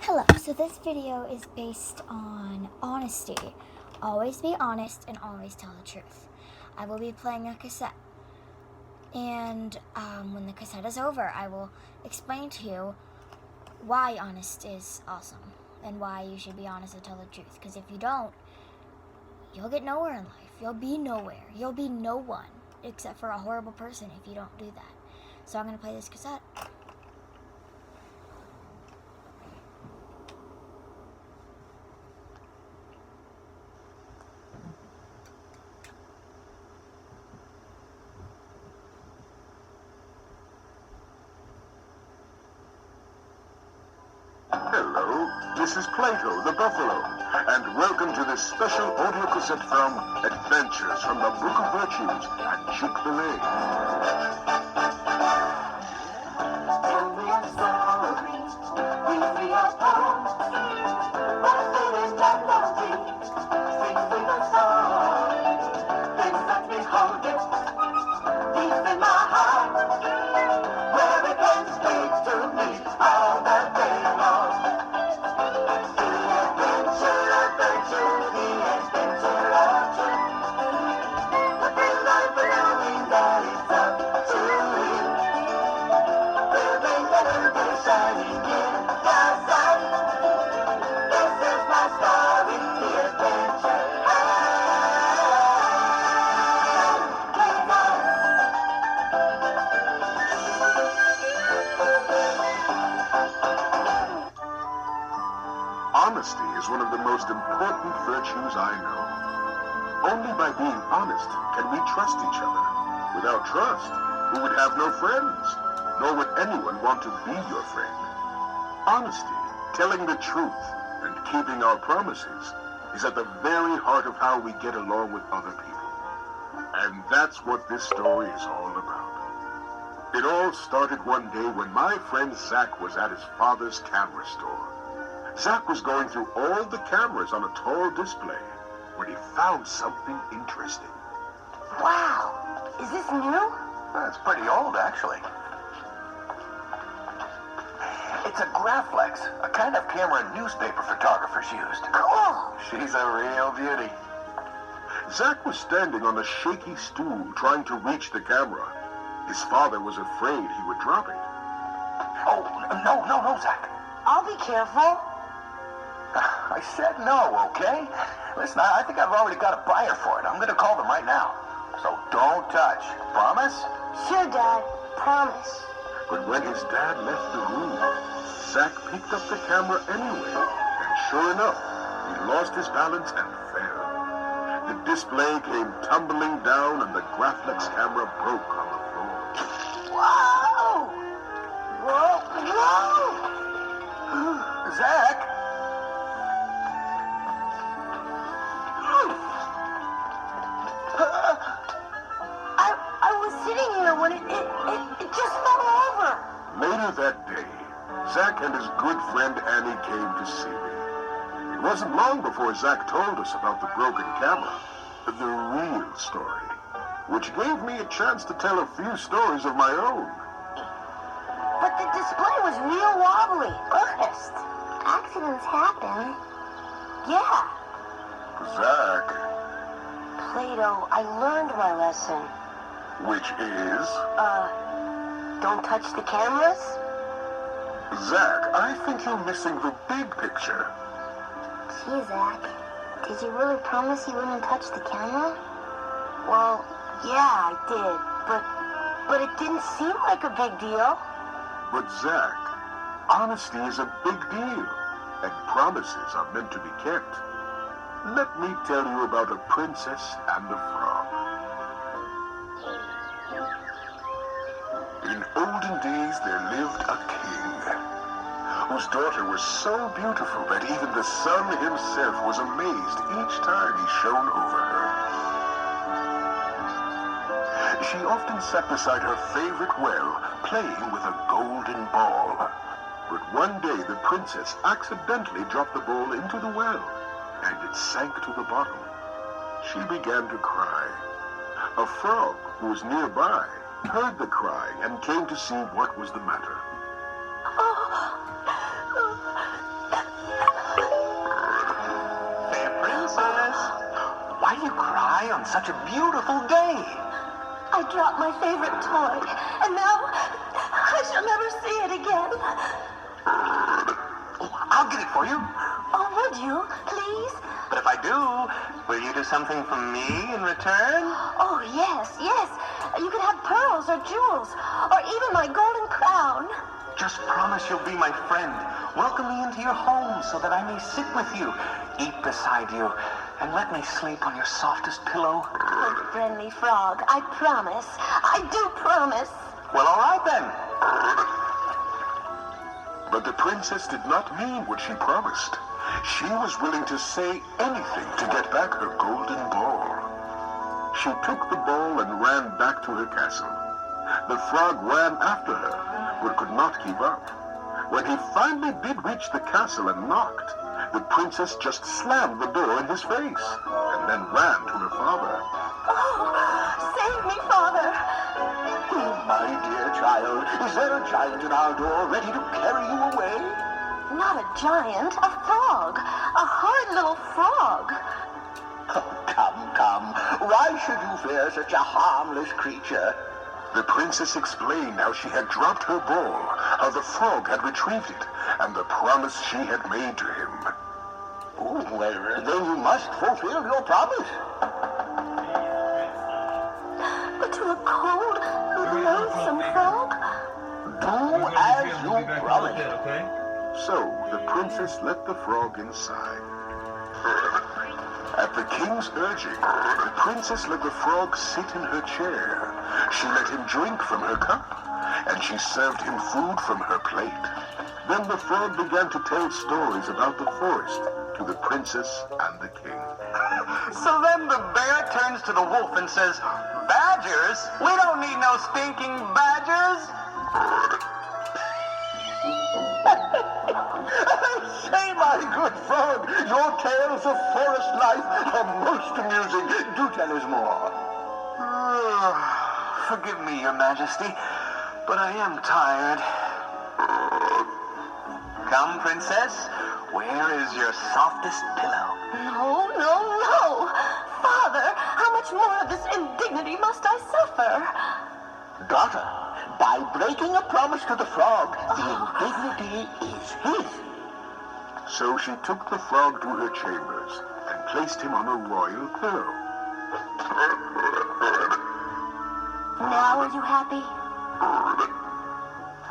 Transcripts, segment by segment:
Hello, so this video is based on honesty. Always be honest and always tell the truth. I will be playing a cassette. And when the cassette is over, I will explain to you why honest is awesome and why you should be honest and tell the truth. Because if you don't, you'll get nowhere in life. You'll be nowhere. You'll be no one except for a horrible person if you don't do that. So I'm going to play this cassette. Hello, this is Plato the Buffalo, and welcome to this special audio cassette from Adventures from the Book of Virtues at Chick-fil-A. Tell me a story, read me a poem, my favorite melody, sing me a song, things that we hold it deep in my heart, where it can speak to me all the day long. The adventure of virtue, the adventure of truth, the thrill of knowing that it's up to you. Living little day shining in the sun. This is my story, the adventure Honesty is one of the most important virtues I know. Only by being honest can we trust each other. Without trust, we would have no friends, nor would anyone want to be your friend. Honesty, telling the truth, and keeping our promises is at the very heart of how we get along with other people. And that's what this story is all about. It all started one day when my friend Zach was at his father's camera store. Zach was going through all the cameras on a tall display when he found something interesting. Wow, is this new? It's pretty old, actually. It's a Graflex, a kind of camera newspaper photographers used. Cool. She's a real beauty. Zach was standing on a shaky stool trying to reach the camera. His father was afraid he would drop it. Oh, no, Zach. I'll be careful. I said no, okay? Listen, I think I've already got a buyer for it. I'm going to call them right now. So don't touch. Promise? Sure, Dad. Promise. But when his dad left the room, Zach picked up the camera anyway. And sure enough, he lost his balance and fell. The display came tumbling down and the Graflex camera broke on the floor. Whoa! Whoa! Zach? I was sitting here when it just fell over. Later that day, Zach and his good friend Annie came to see me. It wasn't long before Zach told us about the broken camera, the real story, which gave me a chance to tell a few stories of my own. But the display was real wobbly. Honest. Accidents happen. Yeah. Zach, Plato, I learned my lesson. which is? Don't touch the cameras? Zach, I think you're missing the big picture. Gee, Zach, did you really promise you wouldn't touch the camera? Well, yeah, I did, but it didn't seem like a big deal. But Zach, honesty is a big deal, and promises are meant to be kept. Let me tell you about a princess and a frog. In olden days, there lived a king whose daughter was so beautiful that even the sun himself was amazed each time he shone over her. She often sat beside her favorite well, playing with a golden ball. But one day the princess accidentally dropped the ball into the well, and it sank to the bottom. She began to cry. A frog who was nearby heard the cry and came to see what was the matter. on such a beautiful day? I dropped my favorite toy, and now I shall never see it again. Oh, I'll get it for you. Oh, would you, please? But if I do, will you do something for me in return? Oh, yes, yes. You could have pearls or jewels, or even my golden crown. Just promise you'll be my friend. Welcome me into your home so that I may sit with you, eat beside you, and let me sleep on your softest pillow. Oh, friendly frog, I promise. I do promise. Well, all right then. But the princess did not mean what she promised. She was willing to say anything to get back her golden ball. She took the ball and ran back to her castle. The frog ran after her, but could not keep up. When he finally did reach the castle and knocked, the princess just slammed the door in his face, and then ran to her father. Oh, save me, Father. Oh, my dear child, is there a giant at our door ready to carry you away? Not a giant, a frog. A horrid little frog. Oh, come. Why should you fear such a harmless creature? The princess explained how she had dropped her ball, how the frog had retrieved it, and the promise she had made to him. Oh, well, then you must fulfill your promise. But to a cold, loathsome frog? Do as you promised. Okay? So the princess let the frog inside. At the king's urging, the princess let the frog sit in her chair. She let him drink from her cup, and she served him food from her plate. Then the frog began to tell stories about the forest to the princess and the king. So then the bear turns to the wolf and says, "Badgers? We don't need no stinking badgers." Say, my good frog, your tales of forest life are most amusing. Do tell us more. Forgive me, your majesty, but I am tired. Come, princess, where is your softest pillow? No. Father, how much more of this indignity must I suffer? Daughter, by breaking a promise to the frog, the indignity is his. So she took the frog to her chambers and placed him on a royal pillow. Now are you happy?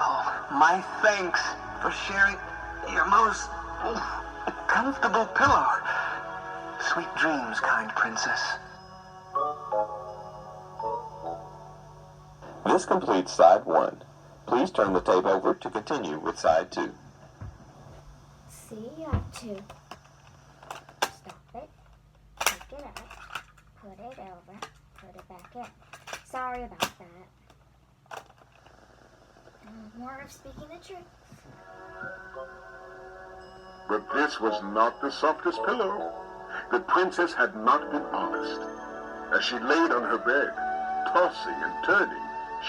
Oh, my thanks for sharing your most comfortable pillow. Sweet dreams, kind princess. This completes side 1. Please turn the tape over to continue with side 2. See, you have to stop it, take it out, put it over, put it back in. Sorry about that. More of speaking the truth. But this was not the softest pillow. The princess had not been honest. As she laid on her bed, tossing and turning,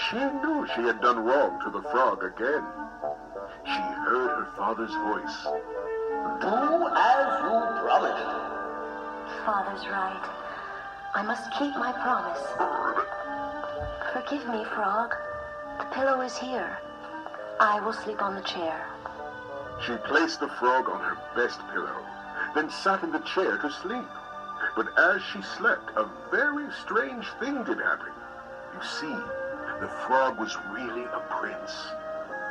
she knew she had done wrong to the frog again. She heard her father's voice. Do as you promised. Father's right. I must keep my promise. Forgive me, frog. The pillow is here. I will sleep on the chair. She placed the frog on her best pillow, then sat in the chair to sleep. But as she slept, a very strange thing did happen. You see, the frog was really a prince.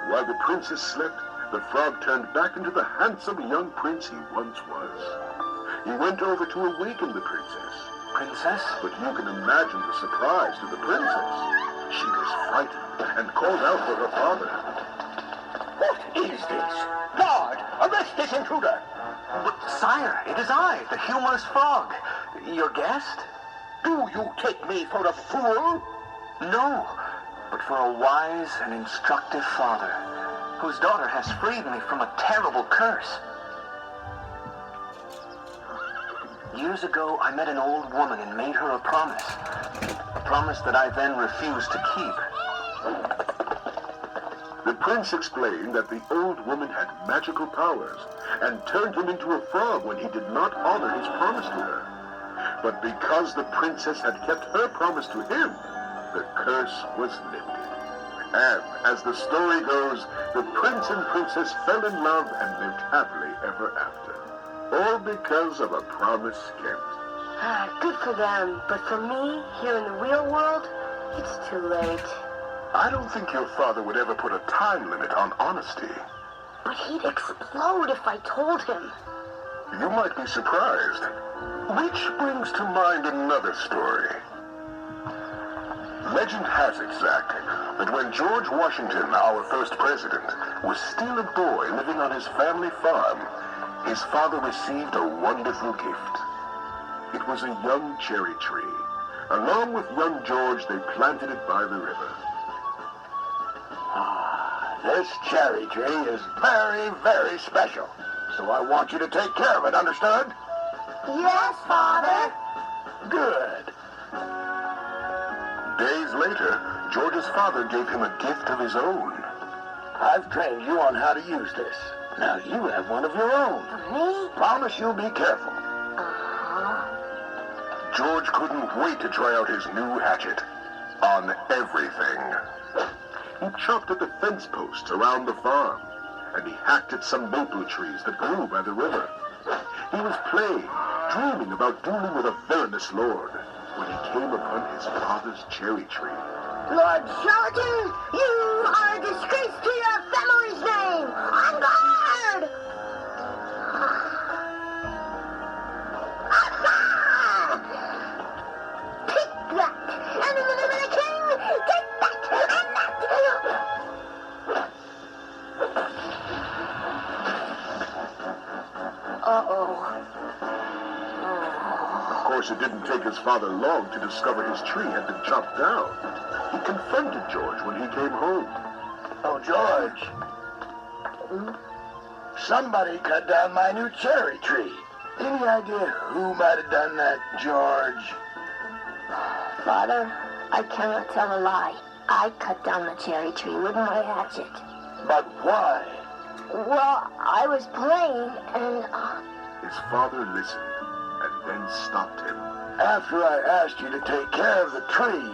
While the princess slept, the frog turned back into the handsome young prince he once was. He went over to awaken the princess. Princess? But you can imagine the surprise to the princess. She was frightened and called out for her father. What is this? Guard, arrest this intruder. But, sire, it is I, the humorous frog. Your guest? Do you take me for a fool? No, but for a wise and instructive father, whose daughter has freed me from a terrible curse. Years ago, I met an old woman and made her a promise that I then refused to keep. The prince explained that the old woman had magical powers and turned him into a frog when he did not honor his promise to her. But because the princess had kept her promise to him, the curse was lifted. And, as the story goes, the prince and princess fell in love and lived happily ever after. All because of a promise kept. Good for them, but for me, here in the real world, it's too late. I don't think your father would ever put a time limit on honesty. But he'd explode if I told him. You might be surprised. Which brings to mind another story. Legend has it, Zach, that when George Washington, our first president, was still a boy living on his family farm, his father received a wonderful gift. It was a young cherry tree. Along with young George, they planted it by the river. This cherry tree is very, very special. So I want you to take care of it, understood? Yes, Father. Good. Days later, George's father gave him a gift of his own. I've trained you on how to use this. Now you have one of your own. Me? Promise you'll be careful. George couldn't wait to try out his new hatchet on everything. He chopped at the fence posts around the farm, and he hacked at some maple trees that grew by the river. He was playing, dreaming about dueling with a villainous lord, when he came upon his father's cherry tree. Lord Charlton, you are a disgrace to your family's name! On guard! Take that! And in the name of the king, take that! And that! Uh-oh. Of course, it didn't take his father long to discover his tree had been chopped down. He confronted George when he came home. Oh, George. Somebody cut down my new cherry tree. Any idea who might have done that, George? Father, I cannot tell a lie. I cut down the cherry tree with my hatchet. But why? Well, I was playing and... His father listened, and then stopped him. After I asked you to take care of the tree,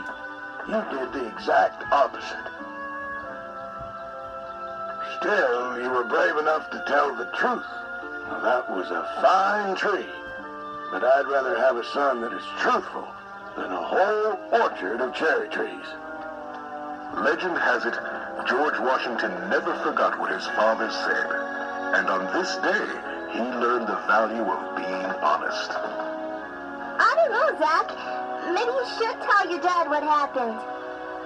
you did the exact opposite. Still, you were brave enough to tell the truth. Now, that was a fine tree, but I'd rather have a son that is truthful than a whole orchard of cherry trees. Legend has it, George Washington never forgot what his father said, and on this day, he learned the value of being honest. I don't know, Zach. Maybe you should tell your dad what happened.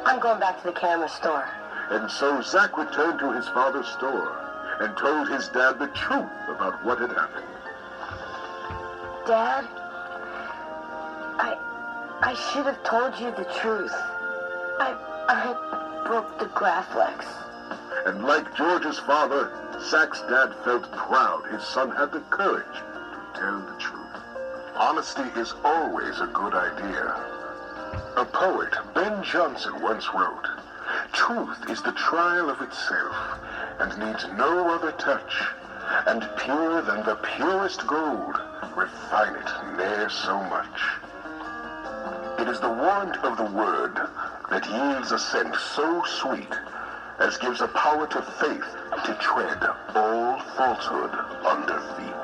I'm going back to the camera store. And so Zach returned to his father's store and told his dad the truth about what had happened. Dad, I should have told you the truth. I broke the Graflex. And like George's father, Zach's dad felt proud his son had the courage to tell the truth. Honesty is always a good idea. A poet, Ben Jonson, once wrote, "Truth is the trial of itself, and needs no other touch, and purer than the purest gold, refine it ne'er so much." It is the warrant of the word that yields a scent so sweet as gives a power to faith to tread all falsehood under feet.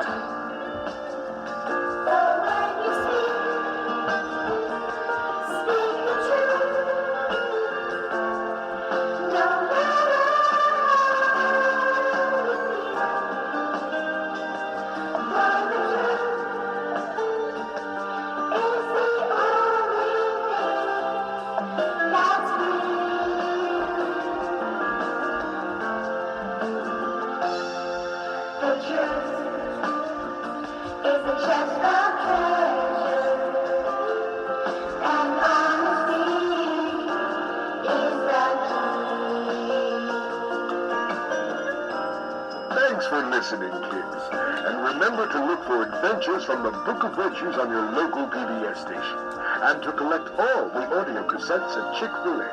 Thanks for listening, kids. And remember to look for adventures from the Book of Virtues on your local PBS station. And to collect all the audio cassettes at Chick-fil-A.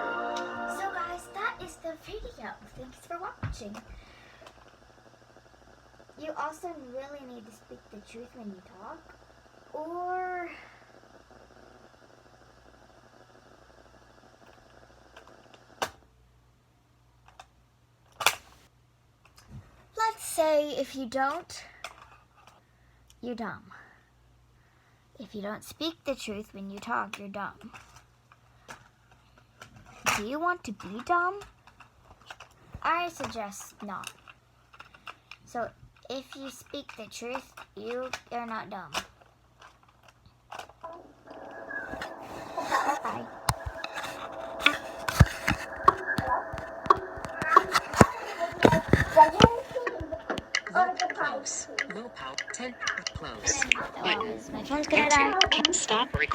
So guys, that is the video. Thanks for watching. You also really need to speak the truth when you talk, or say if you don't, you're dumb. If you don't speak the truth when you talk, you're dumb. Do you want to be dumb? I suggest not. So if you speak the truth, you are not dumb. Bye. Close. Low power. 10. Close. My phone's gonna die. Stop recording.